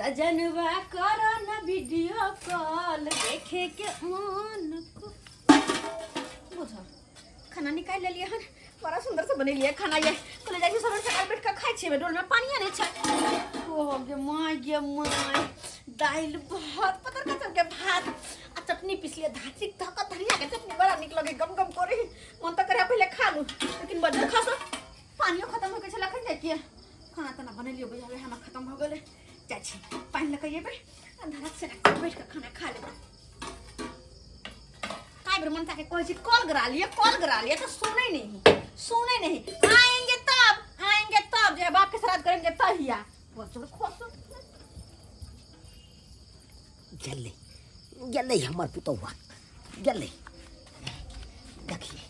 सजनवा करो न वीडियो कॉल देखे के मन को बुझो खाना निकाल लिया हन बड़ा सुंदर से बनेलिए खाना ये कले जाई सब सकाल बैठ के खाइ छिए डोल में पानी नहीं छ ओ गे माय दाल भात पतर का के भात आ चटनी पिसलिए धाची धक धनिया के चटनी बड़ा निक लगे गम गम करे मन तो करे पहले खा लूं लेकिन बजर खासो पानियो खत्म हो गए लखन जाय के खाना तना बनेलियो बुझावे हम खत्म हो गेले जाय छी पानी लेके जेबे अंधारा से बैठ के खाना खा लेबे काय बर मन ताके कोई कॉल करा लिए तो सुने नहीं आएंगे तब जब बाप के श्राद्ध करेंगे तहिया वो चलो खोसो गले हमर पुतौआ गले देखिए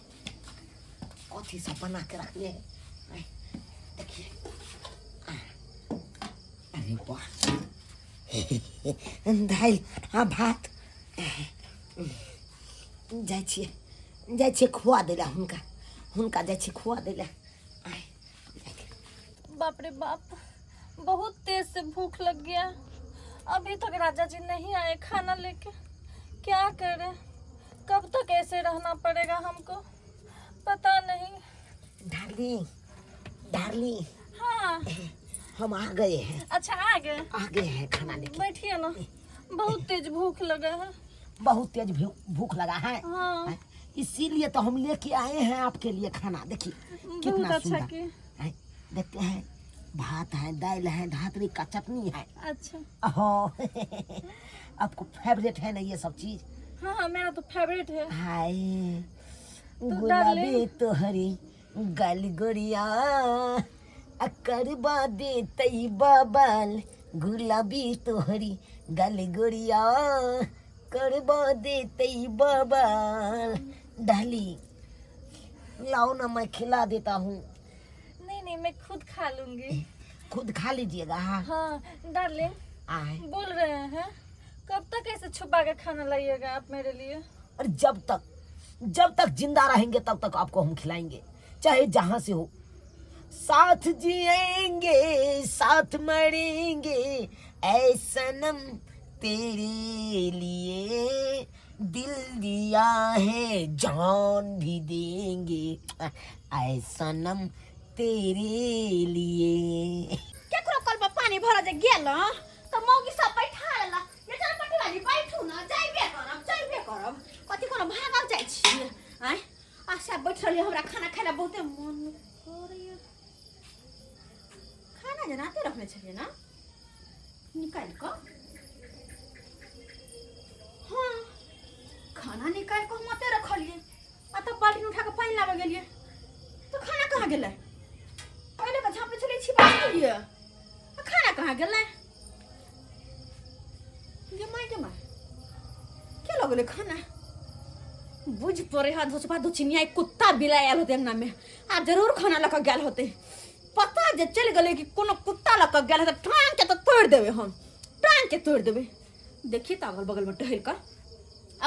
कथी सब बना के रखिए देखिए अरे वाह दाल हाँ भात जाइ छिए खुआ देला हुनका जाइ छिए खुआ देला बाप रे बाप बहुत तेज से भूख लग गया अभी तक राजा जी नहीं आए खाना लेके क्या करें कब तक ऐसे रहना पड़ेगा हमको पता नहीं डार्लिंग हाँ हम आ गए हैं अच्छा आ गए हैं खाना लेके बैठिए ना बहुत तेज भूख लगा है बहुत तेज भूख लगा है हाँ। इसीलिए तो हम लेके आए हैं आपके लिए खाना देखिए कितना अच्छा सुंदर है देखते हैं भात है दाल है धातरी का चटनी है अच्छा आपको फेवरेट है ना ये सब चीज हाँ मेरा तो फेवरेट है हाय गुलाबी तोहरी गल गोरिया करबा दे तई बाबाल गुलाबी तोहरी गल गोरिया करबा दे तई बाबाल डाली लाओ ना मैं खिला देता हूँ नहीं मैं खुद खा लूंगी खुद खा लीजिएगा हाँ डार्लिंग आए बोल रहे हैं कब तक ऐसे छुपा के खाना लाइएगा आप मेरे लिए और जब तक जिंदा रहेंगे तब तक आपको हम खिलाएंगे चाहे जहां से हो साथ जिएंगे साथ मरेंगे ऐ सनम तेरे लिए दिल दिया है जान भी देंगे ऐ सनम तेरे लिए क्या करो कल पानी भरा जे गेल तो मौगी सब बैठा लेला ये चल पटवाली बैठू ना जाइबे करब कथि कोनो भागल जाय छी आय आशा बैठ रहली हमरा खाना खाइला बहुते मन करैया खाना जे राते रखले छलिए ना निकाल क हाँ खाना निकाल के हम मते रखलिए आ तो बाल्टी उठा के पानी लावे गेलिए तो खाना कहाँ गेलै पहले का झापे चले छिपा गेलिए खाना कहाँ गेलै गे माय क्या लगले खाना बुझ पड़े हाथ धोचपा दो चिनिया कुत्ता बिलाई आयल होते अंगना में आ जरूर खाना लक गेल होते पता जे चल गले कि कोनो कुत्ता लक गेल है टांग के तो तोड़ देबे हम टांग के तोड़ देबे देखिए तो अगल बगल में टहल कर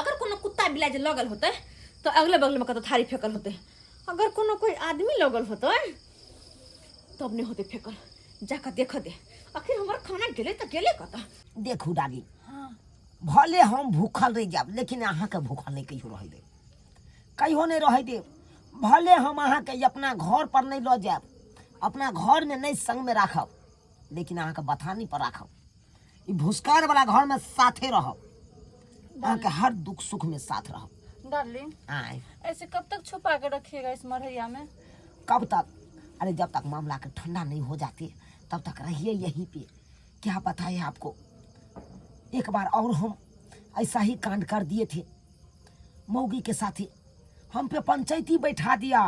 अगर कोनो कुत्ता बिलाई जे लगल होते तो अगले बगल में कतो थारी फेकल होते अगर कोनो कोई आदमी लगल होते तब नहीं होते फेकल जाकर देख दे आखिर हमारा खाना गेले तो गेले कता देखू डाली हाँ भले हम भूखल रह जाब लेकिन अहाँ के भूखल नहीं कहियो नहीं रह दे भले हम अहाँ के अपना घर पर नहीं ल जाब अपना घर में नहीं संग में राखब लेकिन अहाँ के बथानी पर राखब भूसकार वाला घर में साथे रहब अहाँ के हर दुख सुख में साथ रहब डार्लिंग आए ऐसे कब तक छुपा के रखिएगा इस मरैया में कब तक अरे जब तक मामला के ठंडा नहीं हो जाती तब तक रहिए यहीं पे क्या पता है आपको एक बार और हम ऐसा ही कांड कर दिए थे मौगी के साथी हम पे पंचायती बैठा दिया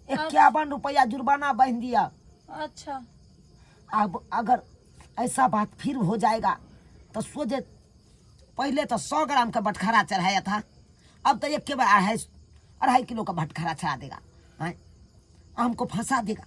51 रुपया जुर्माना बांध दिया अच्छा अब अगर ऐसा बात फिर हो जाएगा तो सोचे पहले तो 100 ग्राम का बटखारा चढ़ाया था अब तो एक के बार 2.5 किलो का बटखारा चढ़ा देगा हमको फंसा देगा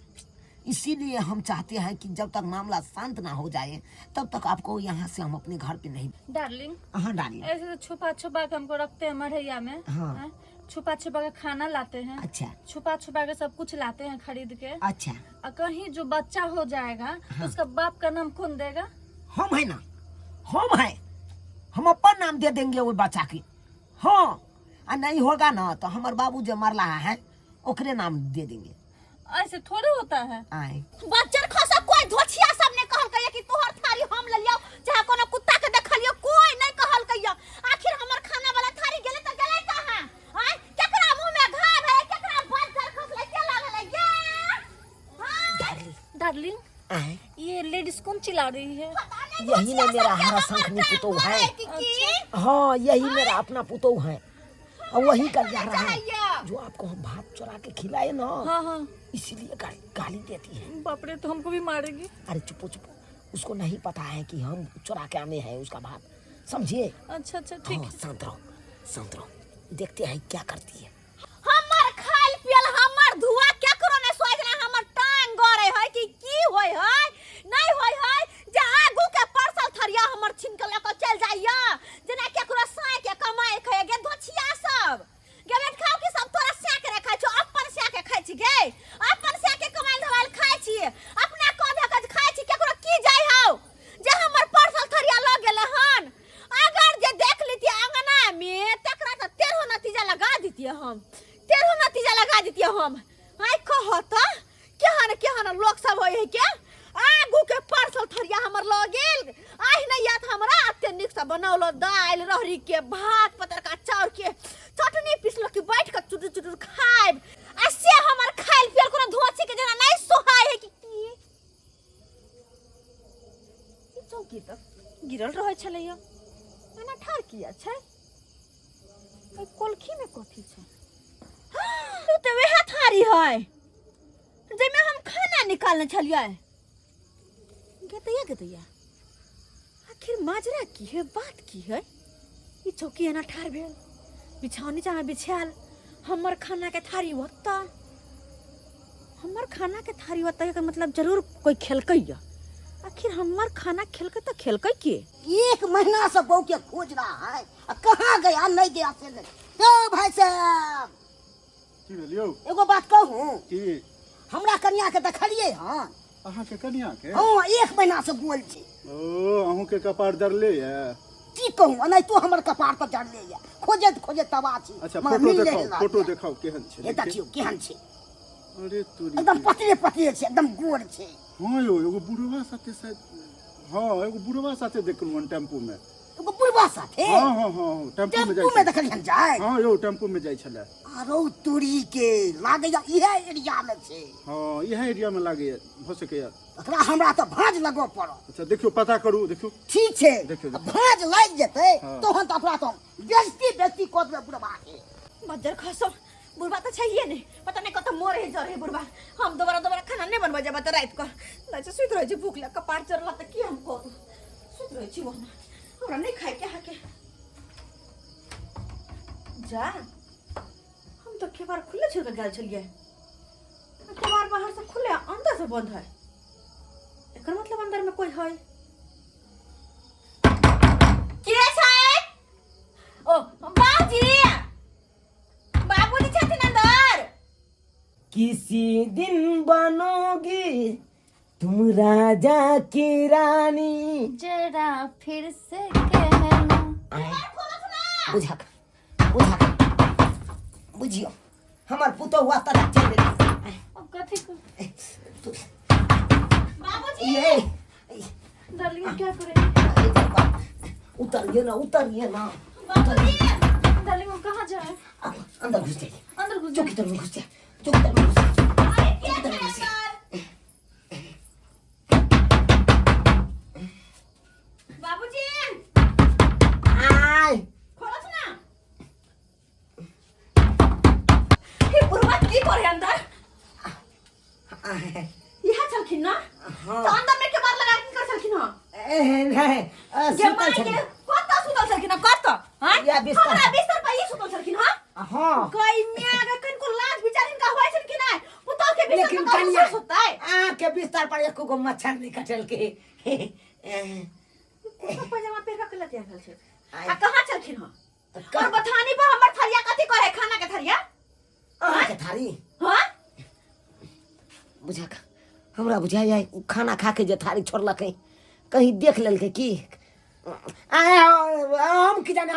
इसीलिए हम चाहते हैं कि जब तक मामला शांत ना हो जाए तब तक आपको यहाँ से हम अपने घर पे नहीं डार्लिंग हाँ डालिए ऐसे तो छुपा के हमको रखते हैं मरैया में हाँ छुपा के खाना लाते हैं अच्छा छुपा के सब कुछ लाते हैं खरीद के अच्छा और कहीं जो बच्चा हो जाएगा तो उसका बाप का नाम कौन देगा हम है ना, हम है, हम अपन नाम दे देंगे वो बच्चा की। हाँ, और नहीं होगा ना तो हमारे बाबू जो मरला है ओकरे नाम दे देंगे। ऐसे थोड़े होता है। आए बच्चर खसा कोई धोछिया सब ने कहल कहिया कि तोहर थारी हम ले लियो, चाहे कोनो कुत्ता के देखलियो, कोई नहीं कहल कहिया। आखिर हमर खाना वाला थारी गेले त गेले कहां? आय केकरा मुंह में घाव है, केकरा बच्चर खसले के लागल है? डार्लिंग, आए ये लेडीज कौन चिल्ला रही है? यही ना मेरा हरा शंखनी पुतौ है। अच्छा। हाँ, यही मेरा अपना पुतौ है और वही कर जा रहा है जो आपको हम भात चुरा के खिलाए ना। हाँ हाँ। इसीलिए गाली देती है। बाप रे, तो हमको भी मारेगी। अरे चुपो चुपो, उसको नहीं पता है कि हम चुरा के आने हैं उसका भात, समझिए। अच्छा अच्छा ठीक। हाँ, शांत रहो, देखते हैं क्या करती है। हमर खाइल पियल हमर धुआ केकरो ने सोचना हमर टांग गरे है कि की होय है, नहीं होय है जे आगू के परसल थरिया हमर छीन के लेके चल जाइया, जेना केकरो साय के कमाई खाए गे धोछिया सब। गे बेट खाओ कि सब तोरा से के रखा छ, अपन से के खाइ छी गे, अपन से के कमाई धवाल खाइ छी, अपना कोधा के खाइ छी, केकरो की जाय हौ जे हमर परसल थरिया ल गेले हन। अगर जे देख लीती अंगना में तकरा त तेरो नतीजा लगा दीतिए हम, तेरो नतीजा लगा दीतिए हम। आय कहो त केहन लोग सब होय है के आगू के परसल थरिया हमर ल गेल, आइ नहीं याद हमरा अते निक से बनौलो दाल रहरी के भात पतर का चाउर के चटनी पिसलो कि बैठ के चुटुर चुटुर खाइब। ऐसे हमर खाइल पियल कोनो धोछी के जना नहीं सोहाय है कि ई चौकी त गिरल रहै छलैया, एना ठार किया छै? ए कोलखी में कथी छै? तू तो वह थारी है जेमे हम खाना निकालने छलिए। गतैया आखिर माजरा की है, बात की है? ई चौकी एना ठार भेल, बिछौनी जहाँ बिछाल हमर खाना के थारी होता, हमर खाना के थारी होता एकर मतलब जरूर कोई खेलकैया। आखिर हमर खाना खेलकै तो खेलकै के? 1 महीना से बहू के खोज रहा है, कहाँ गया नहीं गया से नहीं। ओ भाई साहब, की भेलियो? एगो बात कहूँ, की हमरा कन्या के देखलिए हन। अहाँ के कन्या के? हाँ, 1 महीना से गोल छी। ओ, अहूँ के कपार दरले है। की कहूँ, नहीं तो हमर कपार पर चढ़ले है, खोजत तबाह छी। अच्छा, मगर फोटो मिल देखाओ, नहीं फोटो रहल। देखाओ केहन छै? ये देखियो केहन छै, अरे तोरी एकदम के। पतले छै, एकदम गोर छै। हाँ यो, एगो बुढ़वा साथे शायद, हाँ एगो बुढ़वा साथे देखलू हन टेम्पू में। एगो बुढ़वा साथे हाँ, टेम्पू में टेम्पू में जाय। देखलियन जाय। हाँ यो, टेम्पू में जाय छले। आरो तोरी के लागैया इहे एरिया में छै। हाँ, यह एरिया में लागे हो सके। एकरा हमरा तो भांज लगो पड़त। अच्छा देखियो, पता करू, देखियो। ठीक छै, देखियो, देखियो। भांज लाग जेतै हाँ। तहन तो अपना तो बेइज्जती कऽ देबै बुढ़वा के। बज्जर खसो बुढ़बा तो चाहिए नहीं, पता नहीं कत मोर है जर है बुढ़बा। हम दोबारा खाना नहीं बनबा जब त रात को लाजे सुत रह जे भूख लग कपार चरला त की हम को सुत रह छी वना हमरा नहीं खाए के हाके जा। हम तो केवार खुले छोड़ के गेल छलिए, केवार बाहर से खुले अंदर से बंद है, एकर मतलब अंदर में कोई है। के छै? ओ बाबूजी, बाबूजी छथिन अंदर। किसी दिन बनोगी तुम राजा की रानी। जरा फिर से कहना। बुझियो हमार पुतो हुआ तरह चल गेल। अब कथी को? बाबूजी ये डार्लिंग क्या करे? उतरिए ना। बाबूजी डार्लिंग हम कहाँ जाए? अंदर घुस जाइए, अंदर घुस चौकी जाए। तरफ घुस जाइए, चौकी तरफ घुस जाइए। अरे क्या है अंदर? बाबूजी आय खोलस ना। हे बुढ़वा की करे अंदर? यहाँ चलखिन ना? हाँ। तो अंदर में के बार लगा के कर चलखिन ना? नहीं जे सुतल मार के छली। कत सुतल चलखिन ना? कत? हां? या बिस्तर। हमरा बिस्तर पर ये सुतल चलखिन हां? हाँ कोई मियां के कन को लाज बिचारिन का होय छन कि ना? पुतल के बिस्तर लेकिन पर कन्या कौन सुतता है? के बिस्तर पर एको गो मच्छर नहीं कटल के। कुछ पजामा पहन के लतिया गेल छै। आय। आ कहां चलखिन हां? और बथानी पर हमर थरिया कथी करे? खाना के थरिया? के थारी हां? बुझा हमरा बुझाइए खाना खा के जे थारी छोड़लकै कहीं देख लेलकै की हम की जाने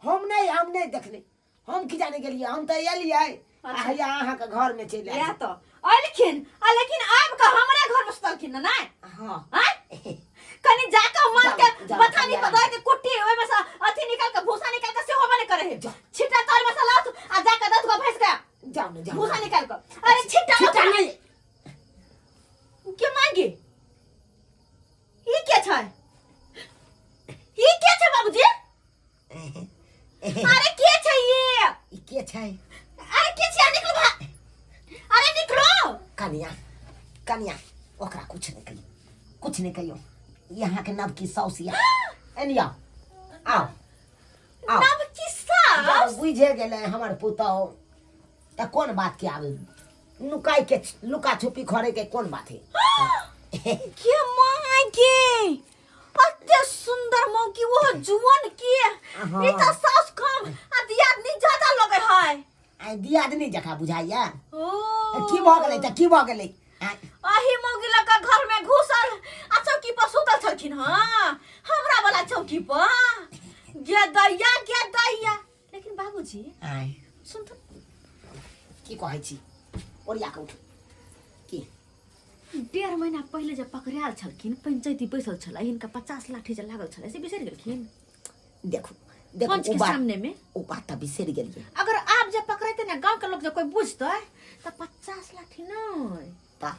हम नहीं देखने हम की जाने गेलिए हम तो एलिए अहाँ के घर में चलि या तो लेकिन अब का हमरा घर में सुतलखिन ना हाँ कनी जाके मन के जा, बथानी जा, पकाए के कुट्टी ओय में से अथी निकाल के भूसा निकाल के सेहो बने करे है छिटा तार मसाला आ जाके दस गो भैंस के जाओ भूसा निकाल के अरे छिटा नहीं के मांगे ये क्या छै बाबूजी अरे के छै ये के छै अरे के छै निकलो बा अरे निकलो कनिया ओकरा कुछ नहीं कहियो यहाँ के नव की सौसिया एनिया आओ नव की सास बुझे गेले हमर पुतौ त कौन बात के आवे लुका छुपी खड़े के कौन बात है के मांगे अत्ते सुंदर मौकी वो जुवन की ई त सास कम आ दियादनी ज्यादा लगे है आई दियादनी जका बुझाइया ओ की भ गेलै आही मौगी लगा घर में घुसल आ चौकी पर सुतल छलखिन हां हमरा वाला चौकी पर गे दैया लेकिन बाबूजी आई सुन तो की कहै छी ओरिया के उठ की 1.5 महीना पहले जब पकड़ायल छलखिन पंचायती बैसल छल हिनका 50 लाठी जे लागल छल से बिसरि गेलखिन देखो पंच के सामने में ओ बात त बिसरि गेलिए अगर आप जब पकड़ते ना गांव के लोग जब कोई बुझते तो 50 लाठी नहीं ता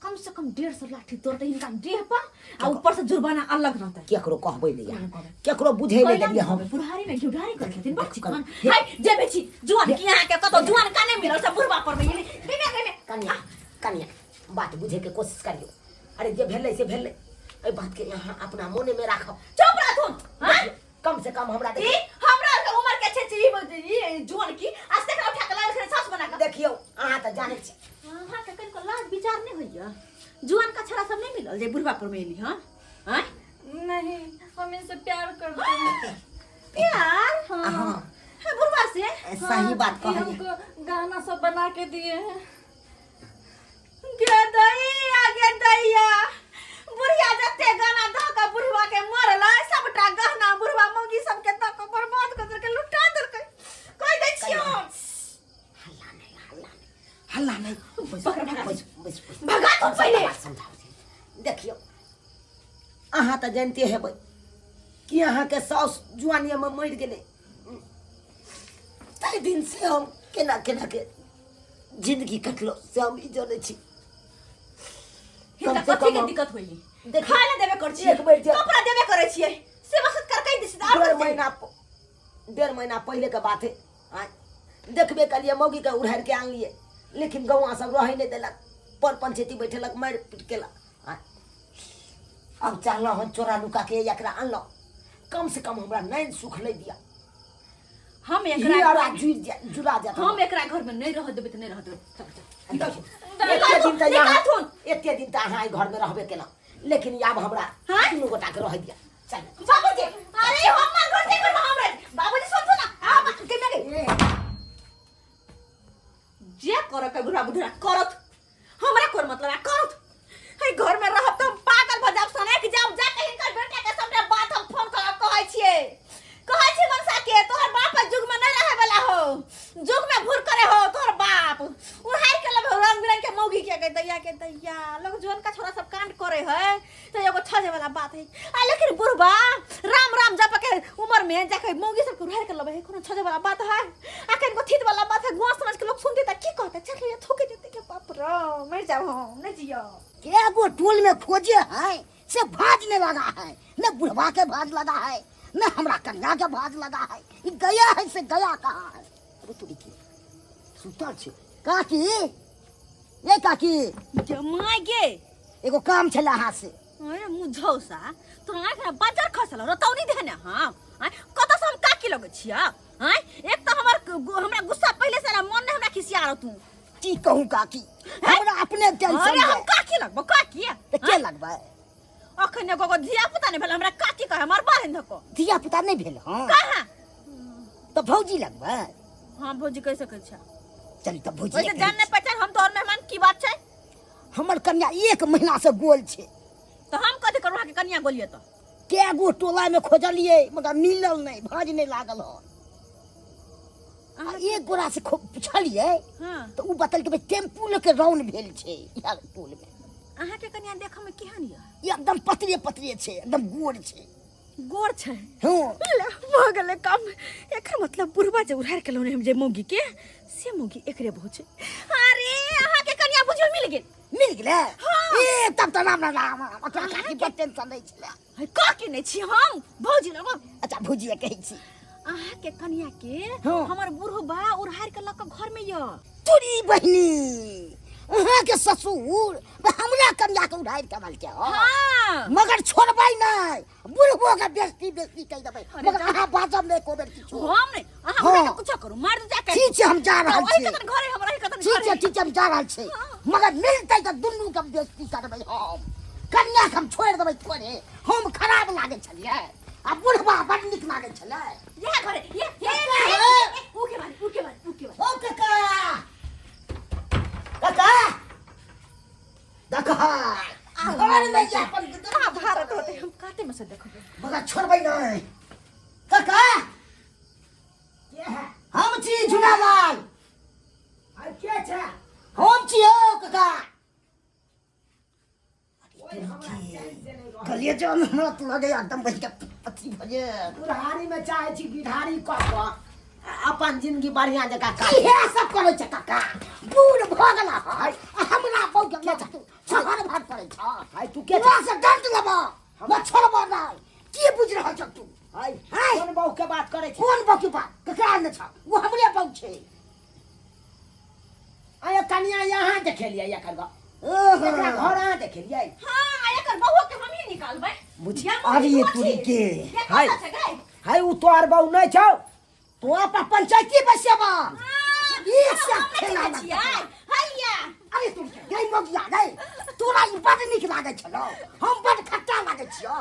कम से कम 150 लाठी तोड़ते इनका देह पर आ ऊपर से जुर्माना अलग रहता केकरो कहबै ले केकरो बुझै ले देलिए हम बुढ़ारी में घुढ़ारी कर छथिन बच्ची कौन हाय जे बेची जुआन की यहां के कतो जुआन काने मिलल से बुढ़वा पर में कनिया बात बुझे के कोशिश करियो अरे जे भेलै से भेलै ए बात के यहाँ अपना मोने में राखो चुप रहथुन हां कम से कम हमरा ई हमरा के उम्र के छै ई जुआन की आज तक उठा के लाल सास बना के देखियो अहाँ त जानै छी अहाँ के कनको लाज विचार नहीं होइया जुआन का छड़ा सब नहीं मिलल जे बुढ़वा पर में एली हां हां नहीं हम इनसे प्यार करते हैं प्यार हां है बुढ़वा से सही बात ये कहलिए हमको गाना सब बना के दिए हैं गे दैया बुढ़िया जते गाना द के बुढ़वा के मरला सबटा गहना बुढ़वा मौगी सब के द के बर्बाद कर के लुटा देलकै कह दै छियो हल्ला नहीं बस भगा तो पहले समझाओ देखियो अहाँ त जानते हेबै कि अहाँ के सास जुआनिया में मर गेलै ताहि दिन से हम केना के जिंदगी कटलो से हम ई जानै छी हिनका कथी के दिक्कत होई खाए ले देबे कर छियै एक बेर कपड़ा देबे करे छियै से बसत कर कहि दिस 1.5 महीना पहले के बात है देखबे कलिए मौगी के उड़ार के आनलिए लेकिन गौवा सब रहे नहीं देलक पर पंचायती बैठेलक मार पीट केलक अब चाहलो हम चोरा नुका के एकरा आनलो कम से कम हमरा नहीं सुख ले दिया हम एकरा जुड़ा जाता हम एकरा घर में नहीं रह देबे त नहीं रह देबे एते दिन त अहाँ घर में रहबे केला लेकिन आब हमरा तीनों गोटा के रह दिया चल बाबूजी अरे हमर घर के हमरे बाबूजी सुन ना आ के मेरे जे कर के बुढ़ा बुढ़ा करत हमरा कोन मतलब है करत है घर में रहब त हम पागल भ जाब सने कि जाब जाके हिनकर बेटा के सामने बात हम फोन कर कहै छिए मनसा के तोहर बाप जुग में नहीं रहे वाला हो जुग में भूर करे हो तोहर बाप उहार के लब रंग बिरंग के मौगी के दैया लोग जोन का छोरा सब कांड करे है तो एगो छजे वाला बात है आ लेकिन बुढ़बा राम जप के उम्र में जाके मौगी सब उहार के लब है कोनो छजे वाला बात है आ कन को थीत वाला बात है गुआ समझ के लोग सुनते त की कहते चल ये थोके देते के बाप रो मर जाओ हम नहीं जियो के वो टोल में खोजे है से भाजने लगा है न बुढ़वा के भाज लगा है न हमरा कन्या के भाज लगा है ये गया है से गया कहाँ है अरे तू देखिए सुतर छे काकी ये काकी जमाई गे एगो काम छला हाथ से अरे मुझौसा तो आंख में बाजार खसल रतौनी देने हां कत से हम काकी लगे छिया हां एक तो हमरा गुस्सा पहले से मन ने हमरा खिसिया रह तू की कहूं काकी हमरा अपने टेंशन अरे हम काकी लगबो काकी तो के लगबा अखने गोगो धिया पुता ने भेल हमरा काकी कहे हमर बारन धको धिया पुता नहीं भेल हां कहां तो भौजी लगबा हां भौजी कैसे कह छ चल तो भौजी ओए जानने पहचान हम तोर मेहमान की बात छै हमर कन्या 1 महीना से गोल छे तो हम कथि करो के कन्या बोलिए तो के गो टोला में खोजलिए मगर मिलल नहीं, भाज नहीं लागल हो। आ एक गोरा से पूछलिए हां तो उ बतल के टेम्पू लेके रौन भेल छे इहा टोल में। अहाँ के कन्या देखो में केहन ये एकदम पतरे पतरे छे, एकदम गोर छे। गोर छै हां ले भ गेलै काम। एकर मतलब बुढ़बा जे उधार के लोने हम जे मौगी के से मौगी एकरे बहु छै। अरे अहाँ के कन्या बुझियो मिल गेल। मिल गेले ए तब तो राम राम ओकरा की टेंशन नहीं छले। है का के नै छी हम भौजी लगो। अच्छा भुजिया कहै छी अहाँ के कन्या के हाँ। हमर बुढ़बा उधार के लक घर में य तोरी बहनी अहाँ के ससुर हमरा कन्या के उधार के माल के हो। हां मगर छोड़बै नहीं, बुढ़बो के बेइज्जती बेइज्जती कह देबै। अरे मगर अहाँ बाजब नहीं को बेर किछो। हम नै अहाँ हाँ। हमरा के कुछ करू मार दे जाके। ठीक छै हम जा रहल ओही छी। कतन घरे हमरा कतन ठीक छै हम जा रहल छी। मगर मिलतै त दुनू के बेइज्जती करबै हम। कन्या के हम छोड़ देबै थोड़े, हम खराब लागे छलिए आ बुढ़बा बड़ नीक लागे छले। ये घरे ये उके मारी ओ काका काका देखा घर में जा अपन आ भारत होते हम काते में से देखबे। मगर छोड़बै नहीं काका। के है हम छी झुलालाल। आ के छै हम छी ओ काका। कलिए जो हमरा तो लगे एकदम बच के अथी भजे बुढ़ारी में चाहे छी बिढ़ारी कह अपन जिंदगी बढ़िया जगह काट। इहे सब करे छै काका। बूढ़ भ गेला है हमरा बहु के ले छहर भात पड़े छ। हाय तू के तोरा से डंट लेबा हम छोड़बा नहीं। की बुझ रहल छ तू? हाय हाय। कौन बहू के बात करे छी? कोन बहु के बात ककरा ने छ? वो हमरे बहु छै। आय कन्या यहाँ देखेलिए एकर घर। ओहो एकरा घर अहाँ देखेलिए। हां एकर बहू के हम ही निकालबै। बुझिया अरे ये तूरी के हाय हाय छै गै हाय उ तोहर बहू नहीं छौ। तो अपन पंचायती बसेबा ये सब खेला छियै हैया। अरे तू गई मगिया गई तोरा ई बड़ नीक लागे छलो। हम बड़ खट्टा लागे छियो।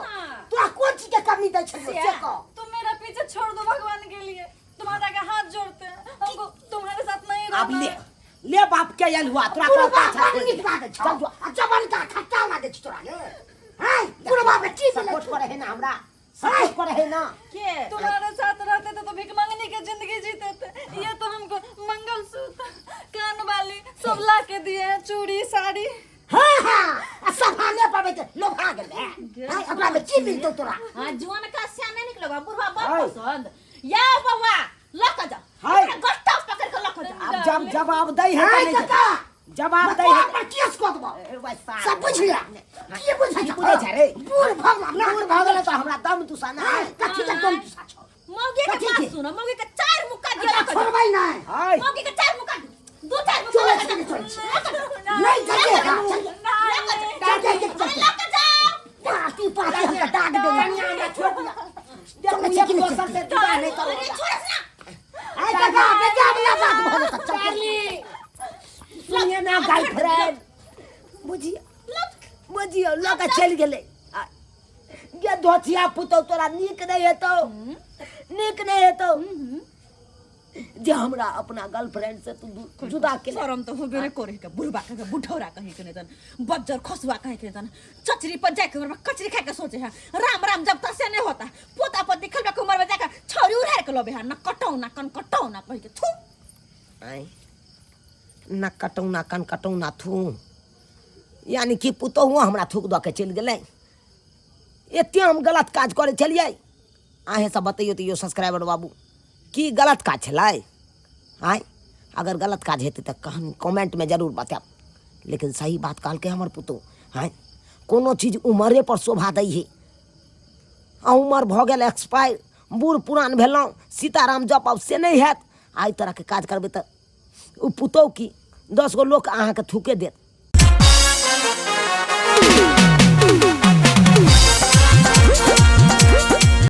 तोरा कोन चीज के कमी दै छलो से कह। तुम मेरा पीछे छोड़ दो भगवान के लिए, तुम्हारा आगे हाथ जोड़ते हैं, हमको तुम्हारे साथ नहीं अब रहना ले है। ले बाप के यल हुआ तोरा तोरा को पाछा बड़ नीक लागे छ। आ जवान का खट्टा लागे छ तोरा ने। हाय बुढ़वा में की सपोर्ट करे है ना हमरा सपोर्ट करे है ना। के तुम्हारे साथ रहते थे तो भिख मांगने की जिंदगी जीते थे। ये तो हमको मंगलसूत्र, कान वाली सब ला के दिए हैं, चूड़ी साड़ी। हां हां सब हाने पावे के लोभा गेले। हाय ओकरा में की मिलतो तोरा? हां जोन का सियाने निकलबा बुढ़वा बड़ हाय। पसंद। या बउवा लक जा हाय। गट्टा पकड़ के लक जा। अब जब जवाब दई है हाय नहीं काका जवाब दई तोरा है। पर केस कऽ देबो। सब बुझ लिया की बुझ की बुझै छै रे? बूढ़ भगला ना दूर भागले तो हमरा दम तुसाना है। कथी के तुम तुसा छ? मौगी के कथी बात के? सुनो मौगी के चार मुक्का दिया लक जा। छोड़बै नहीं। हाय मौगी के चार मुक्का दो चार मुक्का चलो लक चलो जा। चलो नहीं जगेगा लक जा पार्टी पार्टी हम डाक दे कन्या ने छोड़ दिया। चलो देखो चलो दोसर से विदा नहीं करो। अरे छोड़ ना। हाय काका बेटा वाला बात भले तक चल चार्ली सुनिए ना गर्लफ्रेंड बुझियो लक चल गेले। ये धोतिया पुतो तोरा नीक नहीं हेतो नीक नहीं हेतो जे हमरा अपना गर्लफ्रेंड से तू जुदा के शरम तो होबे ने करे के बुढ़बा के बुढ़ौरा कहे के नेतन बज्जर खसुआ कहे के नेतन चचरी पर जाके घर में कचरी खाए के सोचे है राम राम जब तक से नहीं होता पोता पोती खलबा के उम्र में जाकर छोरी उड़ार के लोबे है न कटौ न कन कटौ न कहे के थू आई ना कटौ ना कन कटौ ना थू यानी कि पुतो हुआ हमरा थूक द के चल गेलै। एते हम गलत काज करे छलिए अहें सब बतैयो तो यो सब्सक्राइबर बाबू की गलत काज छलै। आय अगर गलत काज हेतै तऽ कहन कमेंट में जरूर बताब। लेकिन सही बात कहलकै हमर पुतो। आय कोनो चीज उमरे पर शोभा दै है। आ उमर भऽ गेल एक्सपायर बूढ़ पुरान भेलहुँ सीताराम जपब से नहीं हैत। आइ तरह के काज करबै तऽ उ पुतौ की 10 गो लोक अहाँके थूके देत।